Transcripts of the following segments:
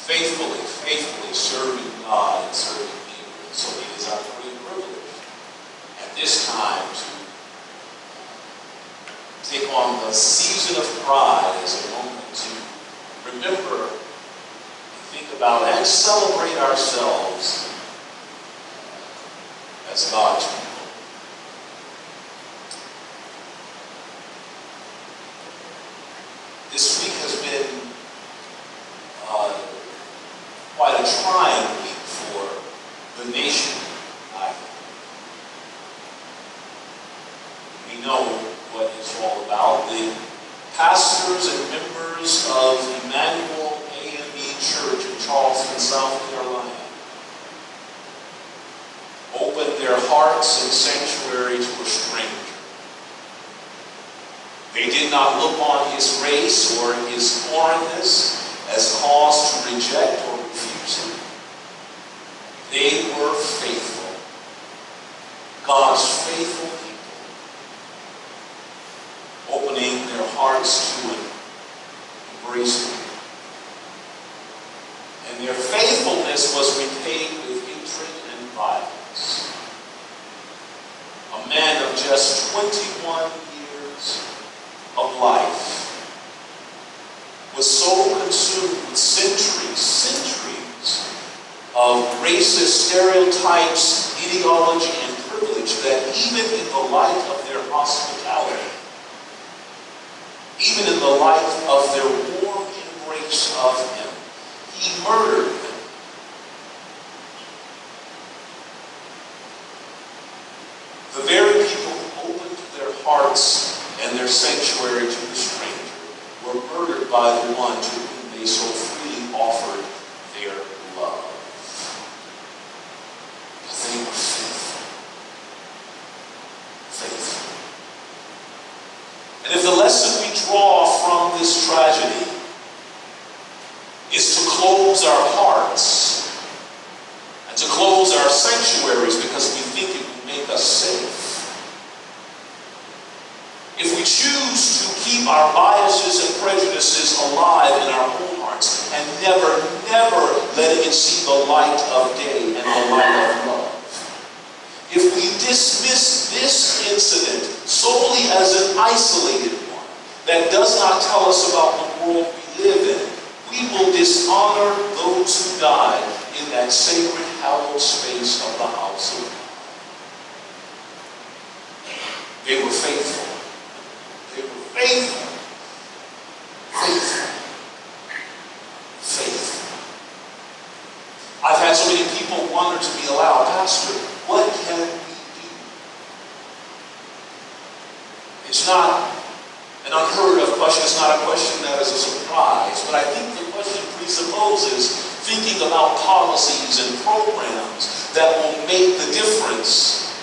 faithfully serving God and serving people. So it is our great privilege at this time to take on the season of pride as a moment to remember and think about and celebrate ourselves as God's people. This week has been quite a trying week for the nation, I think. We know what it's all about. The pastors and members of Emmanuel AME Church in Charleston, South Carolina, opened their hearts and sanctuary to a stranger. They did not look on his race or his foreignness as cause to reject or refuse him. They were faithful. God's faithful people, opening their hearts to him, embracing him. And their faithfulness was repaid with hatred and violence. A man of just 21 years of life was so consumed with centuries of racist stereotypes, ideology, and privilege that even in the light of their hospitality, even in the light of their warm embrace of him, he murdered them. The very people who opened their hearts and their sanctuary to the stranger were murdered by the one to whom they so freely offered their love. But they were faithful. Faithful. And if the lesson we draw from this tragedy is to close our hearts and to close our sanctuaries because we think it will make us safe, if we choose to keep our biases and prejudices alive in our own hearts and never letting it see the light of day and the light of love, if we dismiss this incident solely as an isolated one that does not tell us about the world we live in, we will dishonor those who died in that sacred, hallowed space of the house of God. They were faithful. They were faithful. Faithful. Faithful. I've had so many people wonder to me aloud, Pastor, what can we do? It's not an unheard of question. It's not a question that is a surprise. But I think the question presupposes thinking about policies and programs that will make the difference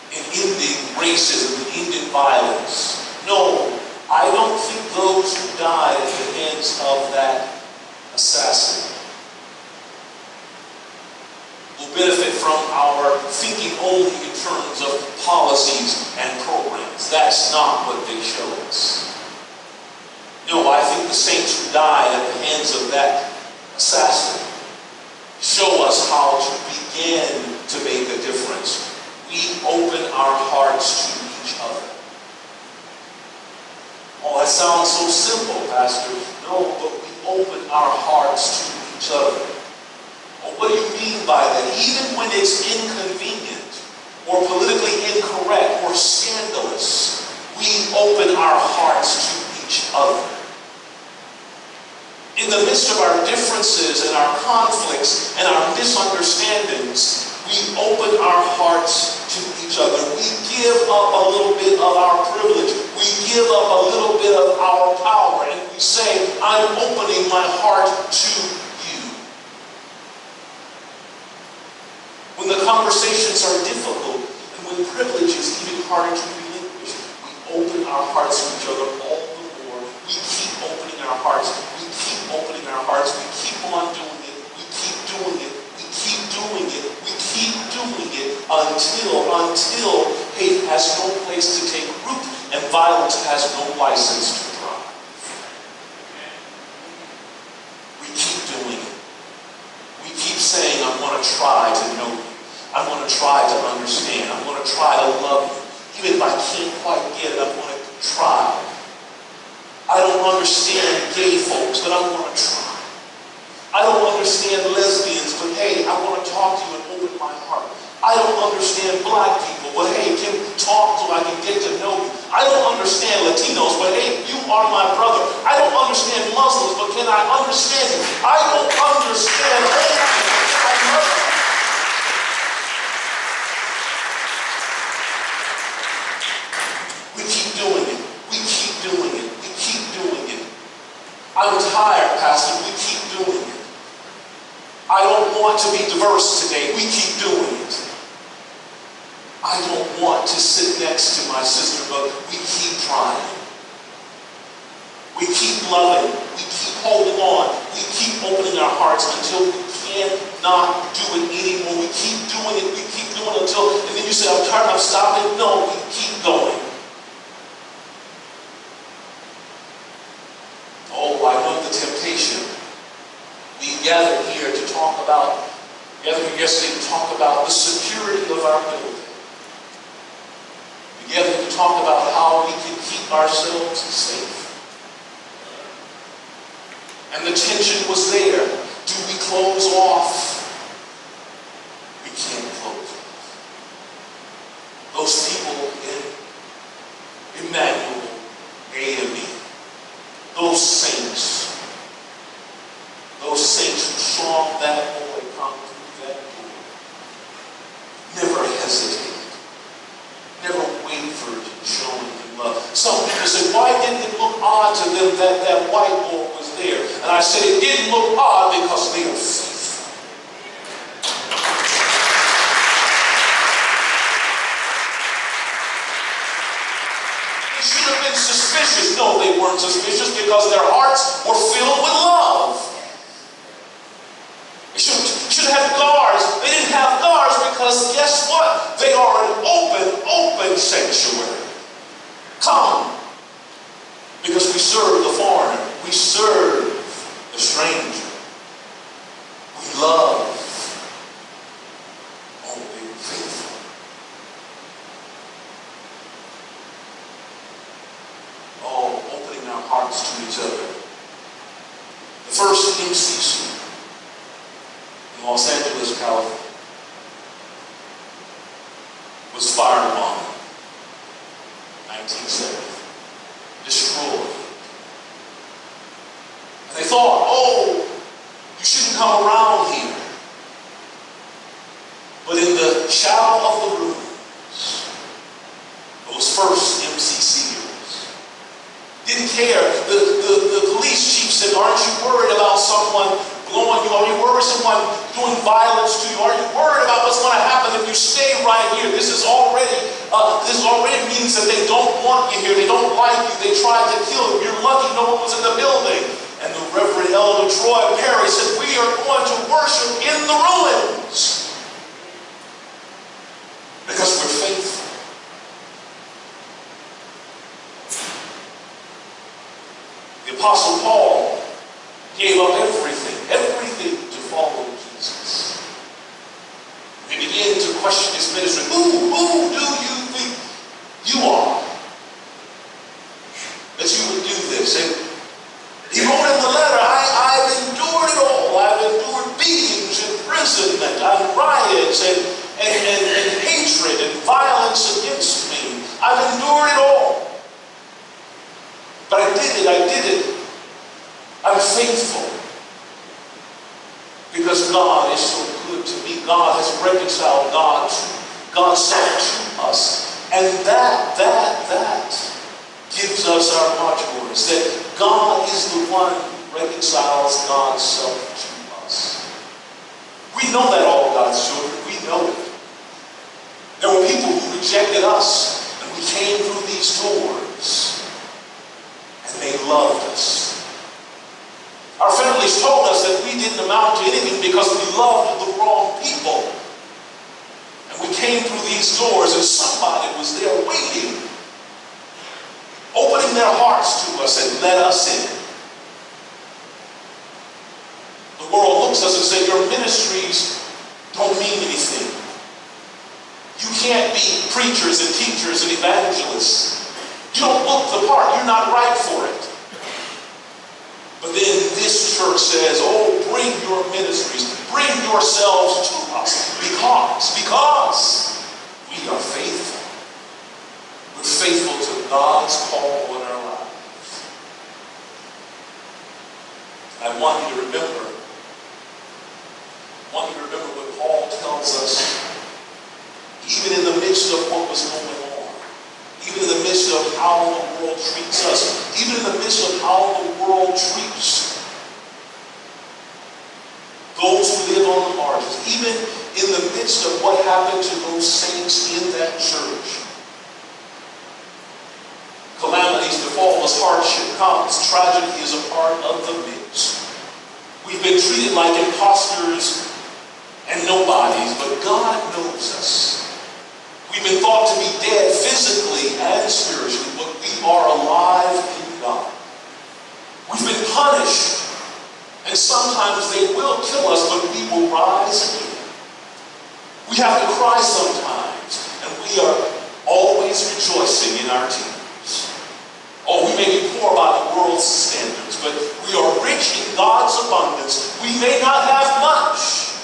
in ending racism and ending violence. No, I don't think those who died at the hands of that assassin will benefit from our thinking only in terms of policies and programs. That's not what they show us. No, I think the saints who died at the hands of that assassin show us how to begin to make a difference. We open our hearts to each other. Oh, that sounds so simple, Pastor. No, but we open our hearts to each other. Well, what do you mean by that? Even when it's inconvenient or politically incorrect or scandalous, we open our hearts to each other. In the midst of our differences and our conflicts and our misunderstandings, we open our hearts to each other. We give up a little bit of our privilege. We give up a little bit of our power, and we say, I'm opening my heart to you. When the conversations are difficult, and when privilege is even harder to relinquish, we open our hearts to each other all the more. We keep opening our hearts. We keep opening our hearts. We keep on doing it. We keep doing it. We keep doing it. We keep doing it until hate has no place to take root and violence has no license to thrive. We keep doing it. to try to know you. I'm going to try to understand. I'm going to try to love you. Even if I can't quite get it, I'm going to try. I don't understand gay folks, but I'm going to try. I don't understand lesbians, but hey, I want to talk to you and open my heart. I don't understand black people, but hey, can we talk so I can get to know you? I don't understand Latinos, but hey, you are my brother. I don't understand Muslims, but can I understand you? I don't understand anything. I love you. We keep doing it. We keep doing it. We keep doing it. I'm tired, Pastor. We keep doing it. I don't want to be diverse today. We keep doing it. I don't want to sit next to my sister, but we keep trying. We keep loving. We keep holding on. We keep opening our hearts until we cannot do it anymore. We keep doing it. We keep doing it until, and then you say, I'm tired, I'm stopping. No, we keep going. Oh, I know the temptation. We gather here to talk about, yesterday to talk about the security of our building. We gathered to talk about how we can keep ourselves safe. And the tension was there. Do we close off? We can't close off. Those people in Emmanuel, A&B, those saints who saw that boy come through that door, never hesitated, never wavered in showing him love. Some people say, why didn't it look odd to them that that white boy was there? And I said, it didn't look odd because they are faithful. They should have been suspicious. No, they weren't suspicious because their hearts were filled with love. They should have guards. They didn't have guards because guess what? They are an open sanctuary. Come. Because we serve the foreigner. We serve the stranger. We love. Oh, they were faithful. Oh, opening our hearts to each other. The first MCC. Los Angeles, California, was fired upon 1970, destroyed. And they thought, oh, you shouldn't come around here. But in the shadow of the ruins, those first MCCers didn't care. The police chief said, aren't you worried about someone blowing you? Are you worried someone doing violence to you? Are you worried about what's going to happen if you stay right here? This already means that they don't want you here. They don't like you. They tried to kill you. You're lucky no one was in the building. And the Reverend Elder Troy Perry said, we are going to worship in the ruins because we're faithful. The Apostle Paul gave up everything to follow Jesus. He began to question his ministry. Who do you think you are that you would do this? And he wrote in the letter, I've endured it all. I've endured beatings, imprisonment, riots, and hatred and violence against me. I've endured it all. But I did it. I'm faithful because God is so good to me. God has reconciled God's self to us. And that gives us our martyrs, that God is the one who reconciles God's self to us. We know that, all God's children. We know it. There were people who rejected us, and we came through these doors, and they loved us. Our families told us that we didn't amount to anything because we loved the wrong people. And we came through these doors and somebody was there waiting, opening their hearts to us and let us in. The world looks at us and says, your ministries don't mean anything. You can't be preachers and teachers and evangelists. You don't look the part. You're not right for it. But then this church says, oh, bring your ministries, bring yourselves to us, because we are faithful. We're faithful to God's call on our lives. I want you to remember what Paul tells us, even in the midst of what was going on, even in the midst of how the world treats us, even in the midst of how the world treats those who live on the margins, even in the midst of what happened to those saints in that church. Calamities befall us, hardship comes, tragedy is a part of the mix. We've been treated like imposters and nobodies, but God knows us. We've been thought to be dead physically and spiritually, but we are alive in God. We've been punished, and sometimes they will kill us, but we will rise again. We have to cry sometimes, and we are always rejoicing in our tears. Oh, we may be poor by the world's standards, but we are rich in God's abundance. We may not have much,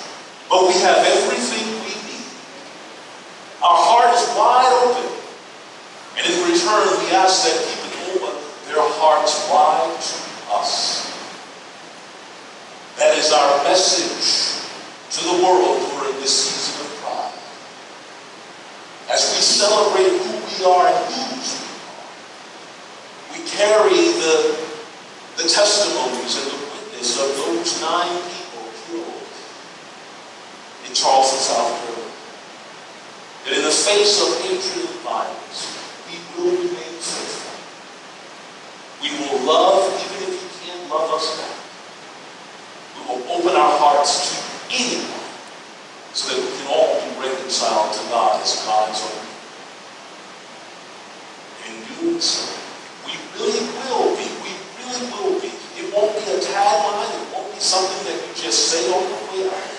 but we have everything we need. Our heart is wide open, and in return, we ask that people open their hearts wide to us. That is our message to the world during this season of pride. As we celebrate who we are and whose we carry the testimonies and the witness of those 9 people killed in Charleston, South Carolina. That in the face of hatred and violence, we will remain faithful. We will love even if you can't love us back. We will open our hearts to anyone so that we can all be reconciled to God as God's own. In doing so, we really will be. It won't be a tagline. It won't be something that you just say on the way out.